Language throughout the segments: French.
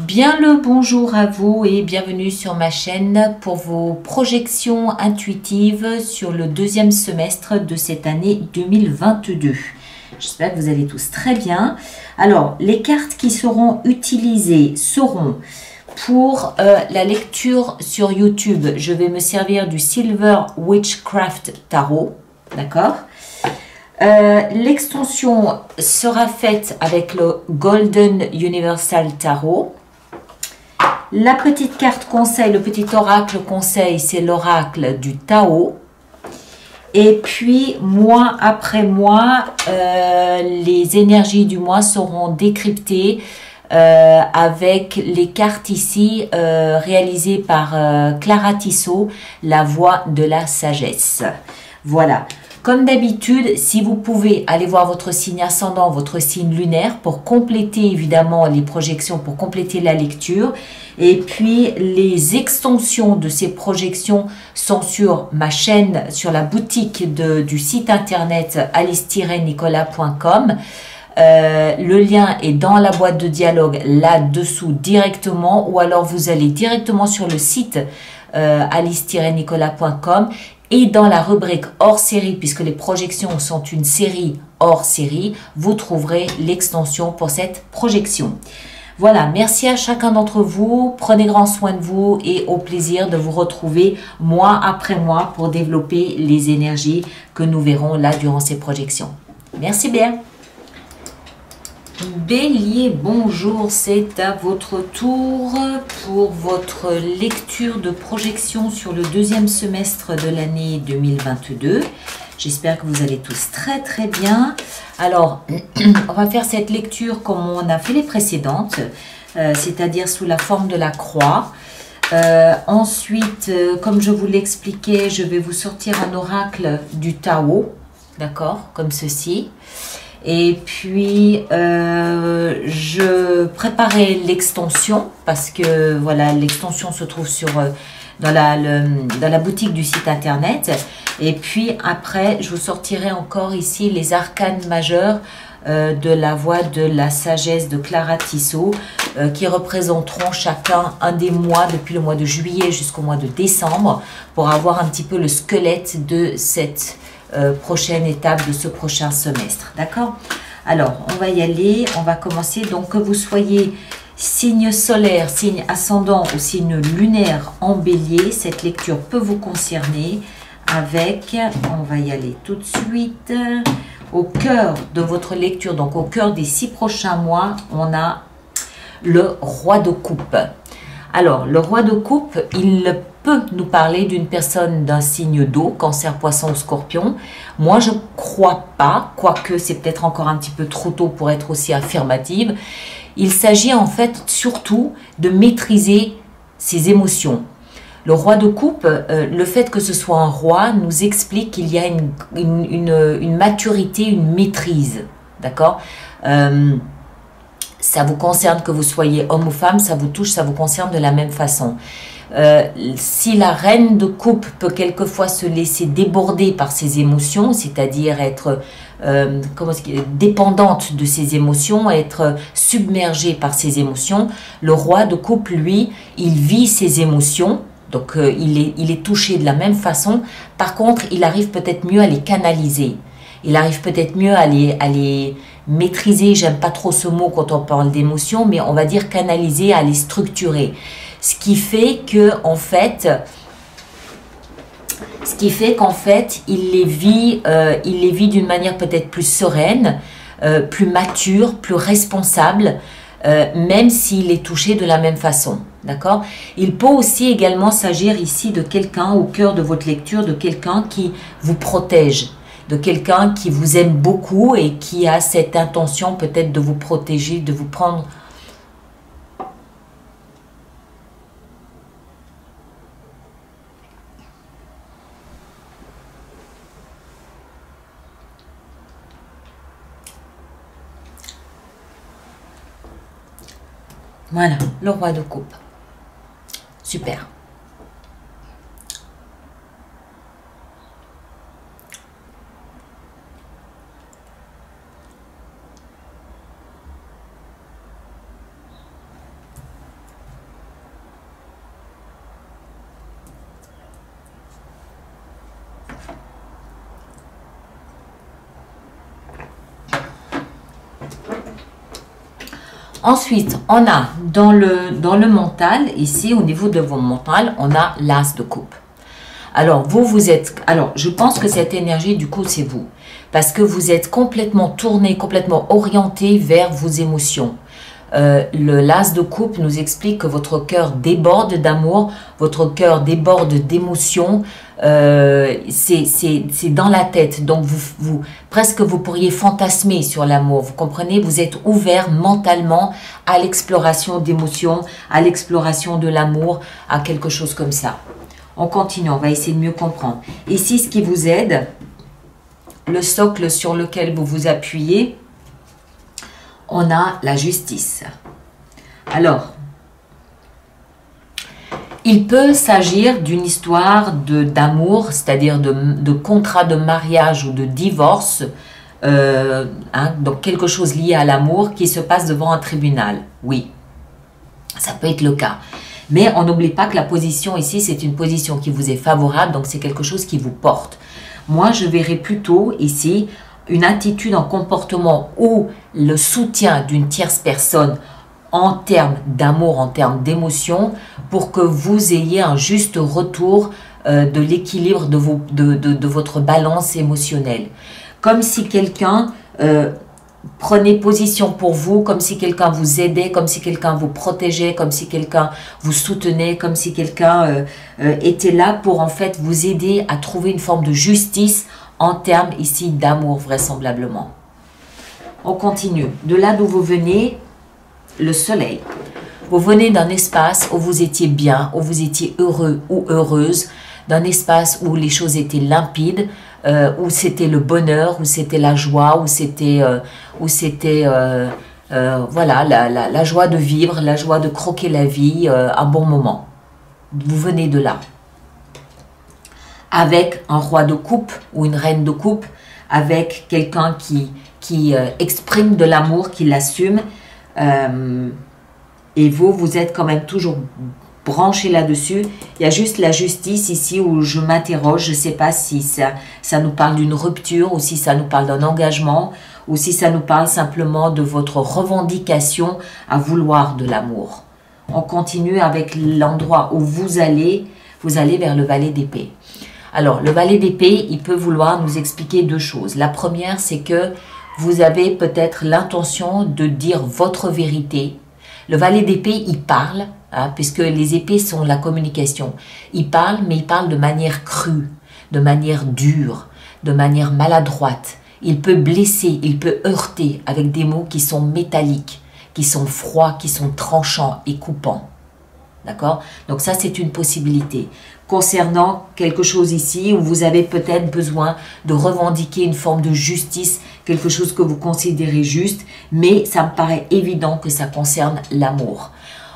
Bien le bonjour à vous et bienvenue sur ma chaîne pour vos projections intuitives sur le deuxième semestre de cette année 2022. J'espère que vous allez tous très bien. Alors, les cartes qui seront utilisées seront pour la lecture sur YouTube. Je vais me servir du Silver Witchcraft Tarot, d'accord? L'extension sera faite avec le Golden Universal Tarot. La petite carte conseil, le petit oracle conseil, c'est l'oracle du Tao. Et puis, mois après mois, les énergies du mois seront décryptées avec les cartes ici réalisées par Clara Tissot, la voix de la sagesse. Voilà. Comme d'habitude, si vous pouvez aller voir votre signe ascendant, votre signe lunaire pour compléter évidemment les projections, pour compléter la lecture. Et puis, les extensions de ces projections sont sur ma chaîne, sur la boutique du site internet alice-nicolas.com. Le lien est dans la boîte de dialogue là-dessous directement, ou alors vous allez directement sur le site alice-nicolas.com et dans la rubrique hors série, puisque les projections sont une série hors série, vous trouverez l'extension pour cette projection. Voilà, merci à chacun d'entre vous, prenez grand soin de vous et au plaisir de vous retrouver mois après mois pour développer les énergies que nous verrons là durant ces projections. Merci bien. Bélier, bonjour, c'est à votre tour pour votre lecture de projection sur le deuxième semestre de l'année 2022. J'espère que vous allez tous très très bien. Alors, on va faire cette lecture comme on a fait les précédentes, c'est-à-dire sous la forme de la croix. Ensuite, comme je vous l'expliquais, je vais vous sortir un oracle du Tao, d'accord, comme ceci. Et puis, je préparais l'extension parce que voilà, l'extension se trouve dans la boutique du site internet. Et puis après, je vous sortirai encore ici les arcanes majeurs de la voix de la sagesse de Clara Tissot qui représenteront chacun un des mois depuis le mois de juillet jusqu'au mois de décembre pour avoir un petit peu le squelette de cette prochaine étape de ce prochain semestre, d'accord? Alors, on va y aller, on va commencer. Donc, que vous soyez signe solaire, signe ascendant ou signe lunaire en bélier, cette lecture peut vous concerner avec, on va y aller tout de suite, au cœur de votre lecture, donc au cœur des 6 prochains mois, on a le roi de coupe. Alors, le roi de coupe, il peut nous parler d'une personne d'un signe d'eau, cancer, poisson ou scorpion. Moi, je ne crois pas, quoique c'est peut-être encore un petit peu trop tôt pour être aussi affirmative. Il s'agit en fait surtout de maîtriser ses émotions. Le roi de coupe, le fait que ce soit un roi nous explique qu'il y a une maturité, une maîtrise, d'accord? Ça vous concerne que vous soyez homme ou femme, ça vous touche, ça vous concerne de la même façon. Si la reine de coupe peut quelquefois se laisser déborder par ses émotions, c'est-à-dire être dépendante de ses émotions, être submergée par ses émotions, le roi de coupe, lui, il vit ses émotions, donc il est touché de la même façon. Par contre, il arrive peut-être mieux à les canaliser. Il arrive peut-être mieux à les maîtriser, j'aime pas trop ce mot quand on parle d'émotion, mais on va dire canaliser, à les structurer. Ce qui fait qu'en fait, il les vit d'une manière peut-être plus sereine, plus mature, plus responsable, même s'il est touché de la même façon. D'accord? Il peut aussi également s'agir ici de quelqu'un au cœur de votre lecture, de quelqu'un qui vous protège, de quelqu'un qui vous aime beaucoup et qui a cette intention peut-être de vous protéger, de vous prendre. Voilà, le roi de coupe. Super. Ensuite, on a dans le mental, ici au niveau de vos mental, on a l'as de coupe. Alors, vous êtes... Alors, je pense que cette énergie, du coup, c'est vous. Parce que vous êtes complètement tourné, complètement orienté vers vos émotions. Le l'as de coupe nous explique que votre cœur déborde d'amour, votre cœur déborde d'émotions. C'est dans la tête. Donc, presque vous pourriez fantasmer sur l'amour. Vous comprenez? Vous êtes ouvert mentalement à l'exploration d'émotions, à l'exploration de l'amour, à quelque chose comme ça. On continue, on va essayer de mieux comprendre. Ici, ce qui vous aide, le socle sur lequel vous vous appuyez, on a la justice. Alors, il peut s'agir d'une histoire d'amour, c'est-à-dire de contrat de mariage ou de divorce, donc quelque chose lié à l'amour qui se passe devant un tribunal. Oui, ça peut être le cas. Mais on n'oublie pas que la position ici, c'est une position qui vous est favorable, donc c'est quelque chose qui vous porte. Moi, je verrais plutôt ici une attitude, un comportement ou le soutien d'une tierce personne en termes d'amour, en termes d'émotion, pour que vous ayez un juste retour de l'équilibre de votre balance émotionnelle. Comme si quelqu'un prenait position pour vous, comme si quelqu'un vous aidait, comme si quelqu'un vous protégeait, comme si quelqu'un vous soutenait, comme si quelqu'un était là pour en fait vous aider à trouver une forme de justice en termes ici d'amour vraisemblablement. On continue. De là d'où vous venez, le soleil. Vous venez d'un espace où vous étiez bien, où vous étiez heureux ou heureuse, d'un espace où les choses étaient limpides, où c'était le bonheur, où c'était la joie, où c'était voilà, la joie de vivre, la joie de croquer la vie, un bon moment. Vous venez de là. Avec un roi de coupe ou une reine de coupe, avec quelqu'un qui exprime de l'amour, qui l'assume. Et vous êtes quand même toujours branché là-dessus. Il y a juste la justice ici où je m'interroge. Je ne sais pas si ça nous parle d'une rupture ou si ça nous parle d'un engagement ou si ça nous parle simplement de votre revendication à vouloir de l'amour. On continue avec l'endroit où vous allez vers le valet d'épée. Alors, le valet d'épée, il peut vouloir nous expliquer deux choses. La première, c'est que vous avez peut-être l'intention de dire votre vérité. Le valet d'épée, il parle, hein, puisque les épées sont la communication. Il parle, mais il parle de manière crue, de manière dure, de manière maladroite. Il peut blesser, il peut heurter avec des mots qui sont métalliques, qui sont froids, qui sont tranchants et coupants. D'accord? Donc ça, c'est une possibilité. Concernant quelque chose ici où vous avez peut-être besoin de revendiquer une forme de justice, quelque chose que vous considérez juste, mais ça me paraît évident que ça concerne l'amour.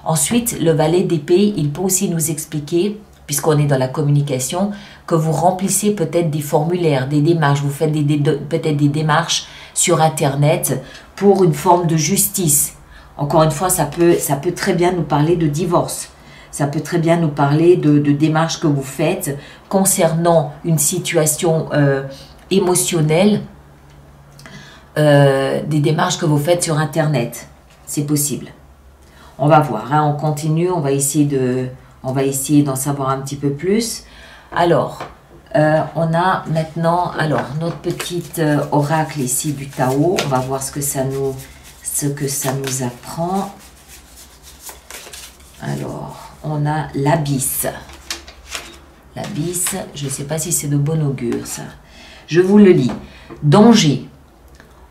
Ensuite, le valet d'épée, il peut aussi nous expliquer, puisqu'on est dans la communication, que vous remplissez peut-être des formulaires, des démarches, vous faites peut-être des démarches sur Internet pour une forme de justice. Encore une fois, ça peut très bien nous parler de divorce. Ça peut très bien nous parler de démarches que vous faites concernant une situation émotionnelle, des démarches que vous faites sur Internet. C'est possible. On va voir, hein, on continue, on va essayer d'en savoir un petit peu plus. Alors, on a maintenant notre petite oracle ici du Tao. On va voir ce que ça nous apprend. Alors, on a l'abysse. L'abysse, je ne sais pas si c'est de bon augure, ça. Je vous le lis. Danger,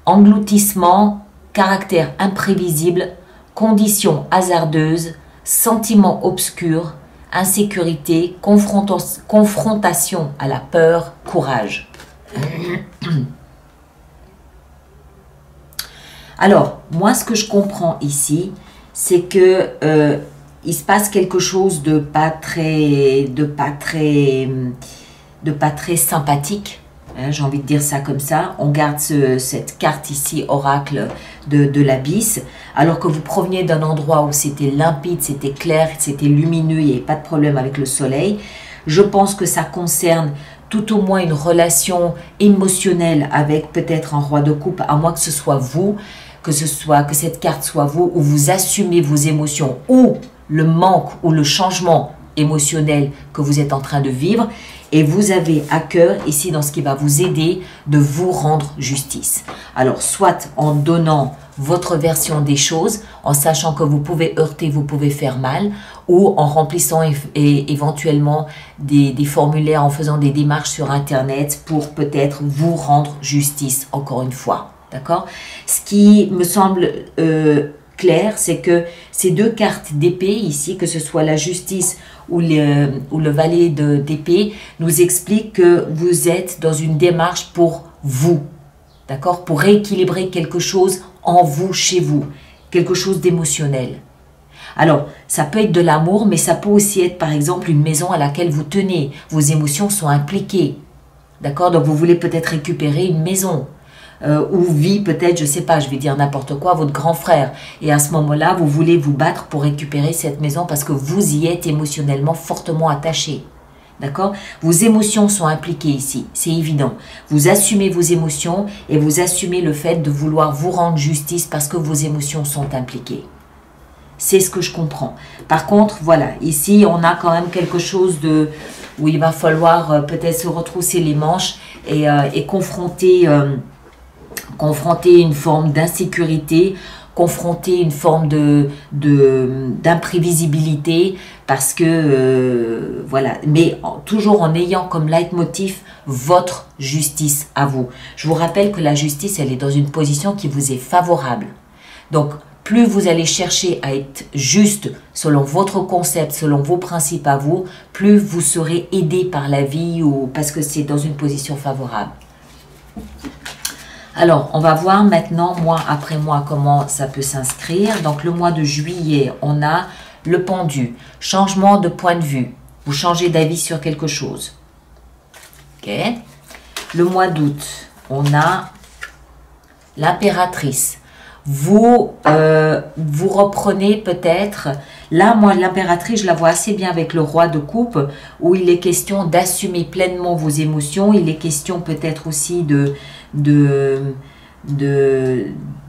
engloutissement, caractère imprévisible, conditions hasardeuses, sentiments obscurs, insécurité, confrontation à la peur, courage. Alors, moi, ce que je comprends ici, c'est que il se passe quelque chose de pas très sympathique. Hein, j'ai envie de dire ça comme ça. On garde cette carte ici, oracle de l'abysse, alors que vous proveniez d'un endroit où c'était limpide, c'était clair, c'était lumineux, il n'y avait pas de problème avec le soleil. Je pense que ça concerne tout au moins une relation émotionnelle avec peut-être un roi de coupe, à moins que ce soit vous. que cette carte soit vous, où vous assumez vos émotions, ou le manque ou le changement émotionnel que vous êtes en train de vivre. Et vous avez à cœur, ici, dans ce qui va vous aider, de vous rendre justice. Alors, soit en donnant votre version des choses, en sachant que vous pouvez heurter, vous pouvez faire mal, ou en remplissant éventuellement des formulaires, en faisant des démarches sur Internet pour peut-être vous rendre justice, encore une fois. D'accord? Ce qui me semble clair, c'est que ces deux cartes d'épée ici, que ce soit la justice ou le valet d'épée, nous expliquent que vous êtes dans une démarche pour vous, d'accord? Pour rééquilibrer quelque chose en vous, chez vous, quelque chose d'émotionnel. Alors, ça peut être de l'amour, mais ça peut aussi être, par exemple, une maison à laquelle vous tenez. Vos émotions sont impliquées, d'accord? Donc, vous voulez peut-être récupérer une maison. Ou vit peut-être, je ne sais pas, je vais dire n'importe quoi, votre grand frère. Et à ce moment-là, vous voulez vous battre pour récupérer cette maison parce que vous y êtes émotionnellement fortement attaché. D'accord? Vos émotions sont impliquées ici, c'est évident. Vous assumez vos émotions et vous assumez le fait de vouloir vous rendre justice parce que vos émotions sont impliquées. C'est ce que je comprends. Par contre, voilà, ici, on a quand même quelque chose de où il va falloir peut-être se retrousser les manches et confronter une forme d'insécurité, confronter une forme d'imprévisibilité, parce que, voilà, mais toujours en ayant comme leitmotiv votre justice à vous. Je vous rappelle que la justice, elle est dans une position qui vous est favorable. Donc, plus vous allez chercher à être juste selon votre concept, selon vos principes à vous, plus vous serez aidé par la vie ou parce que c'est dans une position favorable. Alors, on va voir maintenant, mois après mois, comment ça peut s'inscrire. Donc, le mois de juillet, on a le pendu. Changement de point de vue. Vous changez d'avis sur quelque chose. OK. Le mois d'août, on a l'impératrice. Vous reprenez peut-être... Là, moi, l'impératrice, je la vois assez bien avec le roi de coupe, où il est question d'assumer pleinement vos émotions. Il est question peut-être aussi de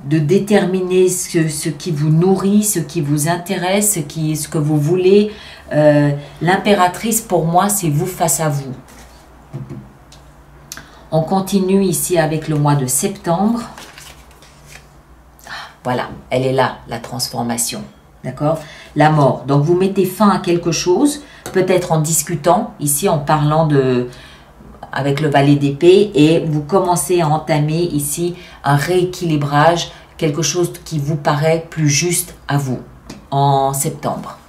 déterminer ce qui vous nourrit, ce qui vous intéresse, ce que vous voulez. L'impératrice, pour moi, c'est vous face à vous. On continue ici avec le mois de septembre. Voilà, elle est là, la transformation. D'accord? La mort. Donc, vous mettez fin à quelque chose, peut-être en discutant, ici en parlant avec le valet d'épée, et vous commencez à entamer ici un rééquilibrage, quelque chose qui vous paraît plus juste à vous, en septembre.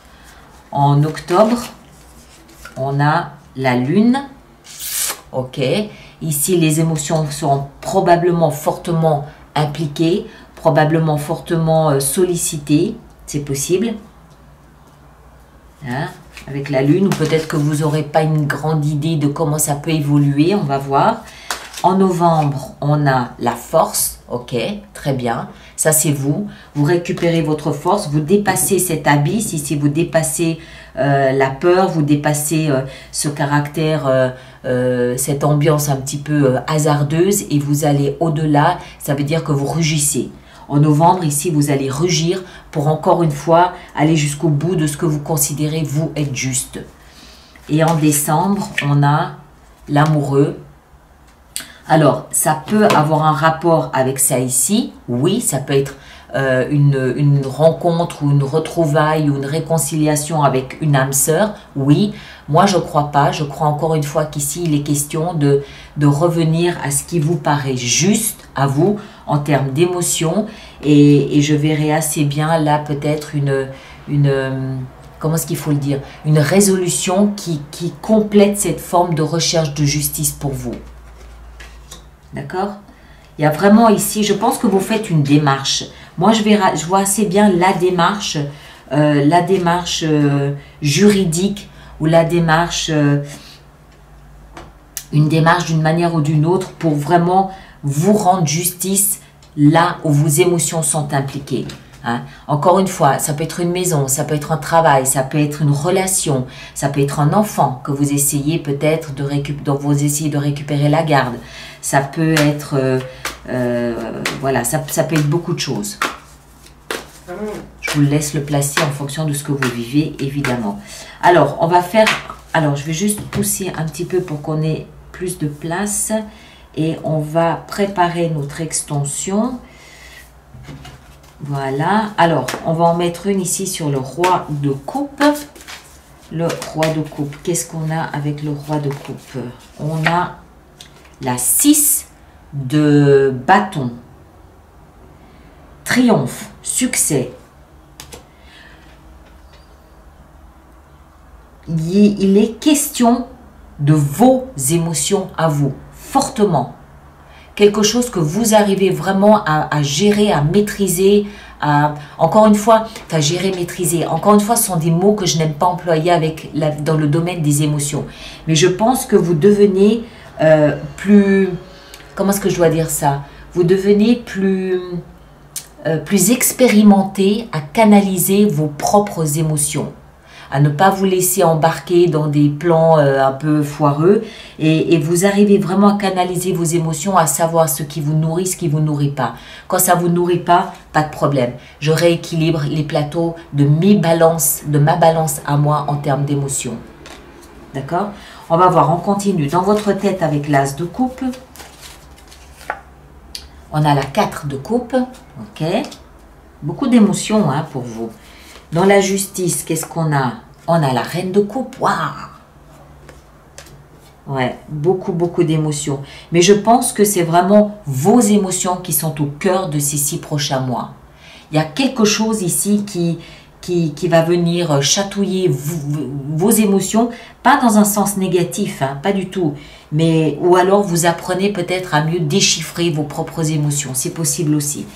En octobre, on a la lune. Ok. Ici, les émotions seront probablement fortement impliquées, probablement fortement sollicitées. C'est possible. Hein? Avec la lune, ou peut-être que vous n'aurez pas une grande idée de comment ça peut évoluer, on va voir. En novembre, on a la force, ok, très bien, ça c'est vous. Vous récupérez votre force, vous dépassez cet abysse, ici vous dépassez la peur, vous dépassez ce caractère, cette ambiance un petit peu hasardeuse, et vous allez au-delà, ça veut dire que vous rugissez. En novembre, ici, vous allez rugir pour encore une fois aller jusqu'au bout de ce que vous considérez, vous, être juste. Et en décembre, on a l'amoureux. Alors, ça peut avoir un rapport avec ça ici. Oui, ça peut être une rencontre ou une retrouvaille ou une réconciliation avec une âme sœur. Oui, moi, je ne crois pas. Je crois encore une fois qu'ici, il est question de revenir à ce qui vous paraît juste à vous en termes d'émotion. Et je verrai assez bien là peut-être comment est-ce qu'il faut le dire, une résolution qui complète cette forme de recherche de justice pour vous. D'accord? Il y a vraiment ici, je pense que vous faites une démarche. Moi, je vois assez bien la démarche juridique ou la démarche, une démarche d'une manière ou d'une autre pour vraiment vous rendre justice là où vos émotions sont impliquées. Hein. Encore une fois, ça peut être une maison, ça peut être un travail, ça peut être une relation, ça peut être un enfant que vous essayez peut-être dont vous essayez de récupérer la garde. Ça peut être Voilà, ça peut être beaucoup de choses. Je vous laisse le placer en fonction de ce que vous vivez, évidemment. Alors, on va faire... Alors, je vais juste pousser un petit peu pour qu'on ait plus de place. Et on va préparer notre extension. Voilà. Alors, on va en mettre une ici sur le roi de coupe. Le roi de coupe. Qu'est-ce qu'on a avec le roi de coupe? On a la 6 de bâton. Triomphe, succès. Il est question de vos émotions à vous, fortement. Quelque chose que vous arrivez vraiment à gérer, à maîtriser, encore une fois, gérer, maîtriser. Encore une fois, ce sont des mots que je n'aime pas employer dans le domaine des émotions. Mais je pense que vous devenez plus... Comment est-ce que je dois dire ça? Vous devenez plus expérimenté à canaliser vos propres émotions, à ne pas vous laisser embarquer dans des plans un peu foireux et vous arrivez vraiment à canaliser vos émotions, à savoir ce qui vous nourrit, ce qui ne vous nourrit pas. Quand ça ne vous nourrit pas, pas de problème. Je rééquilibre les plateaux de ma balance à moi en termes d'émotions. D'accord? On va voir, on continue. Dans votre tête avec l'as de coupe, on a la 4 de coupe. Ok? Beaucoup d'émotions hein, pour vous. Dans la justice, qu'est-ce qu'on a? On a la reine de coupe. Waouh! Ouais, beaucoup d'émotions. Mais je pense que c'est vraiment vos émotions qui sont au cœur de ces 6 prochains mois. Il y a quelque chose ici qui va venir chatouiller vos émotions, pas dans un sens négatif, hein, pas du tout. Mais, ou alors vous apprenez peut-être à mieux déchiffrer vos propres émotions. C'est possible aussi.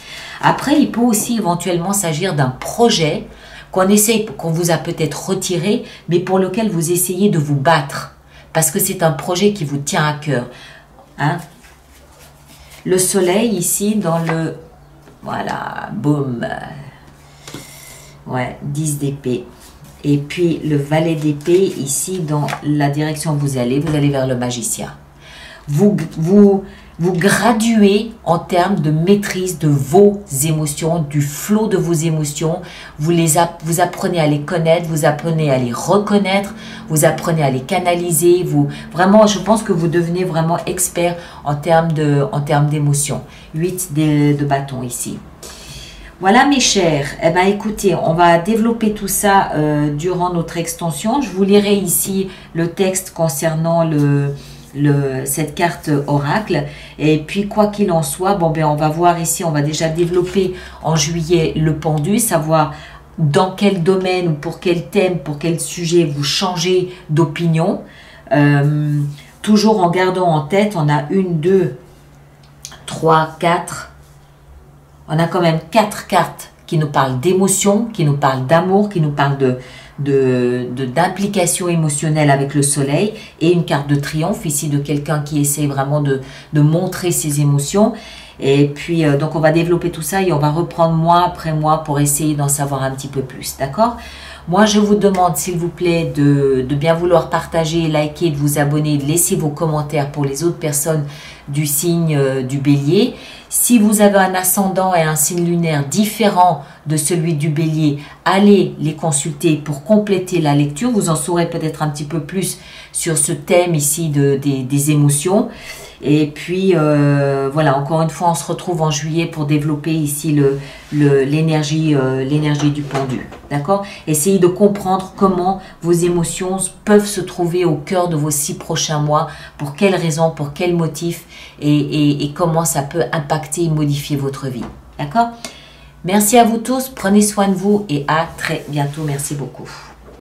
Après, il peut aussi éventuellement s'agir d'un projet qu'on vous a peut-être retiré, mais pour lequel vous essayez de vous battre. Parce que c'est un projet qui vous tient à cœur. Hein? Le soleil ici dans le... Voilà, boum. Ouais, 10 d'épée. Et puis le valet d'épée ici dans la direction où vous allez vers le magicien. Vous graduez en termes de maîtrise de vos émotions, du flot de vos émotions. Vous apprenez à les connaître, vous apprenez à les reconnaître, vous apprenez à les canaliser. Vraiment, je pense que vous devenez vraiment expert en termes d'émotions. 8 de bâton ici. Voilà mes chers, eh ben, écoutez, on va développer tout ça durant notre extension. Je vous lirai ici le texte concernant cette carte oracle. Et puis quoi qu'il en soit, bon, ben, on va voir ici, on va déjà développer en juillet le pendu, savoir dans quel domaine ou pour quel thème, pour quel sujet vous changez d'opinion. Toujours en gardant en tête, on a 1, 2, 3, 4... On a quand même 4 cartes qui nous parlent d'émotion, qui nous parlent d'amour, qui nous parlent d'implication émotionnelle avec le soleil et une carte de triomphe ici de quelqu'un qui essaie vraiment de montrer ses émotions. Et puis, donc on va développer tout ça et on va reprendre mois après mois pour essayer d'en savoir un petit peu plus, d'accord? Moi, je vous demande, s'il vous plaît, de bien vouloir partager, liker, de vous abonner, de laisser vos commentaires pour les autres personnes du signe du bélier. Si vous avez un ascendant et un signe lunaire différent de celui du bélier, allez les consulter pour compléter la lecture. Vous en saurez peut-être un petit peu plus sur ce thème ici des émotions. Et puis, voilà, encore une fois, on se retrouve en juillet pour développer ici l'énergie du pendu. D'accord? Essayez de comprendre comment vos émotions peuvent se trouver au cœur de vos 6 prochains mois, pour quelles raisons, pour quels motifs, et comment ça peut impacter et modifier votre vie. D'accord? Merci à vous tous, prenez soin de vous et à très bientôt. Merci beaucoup.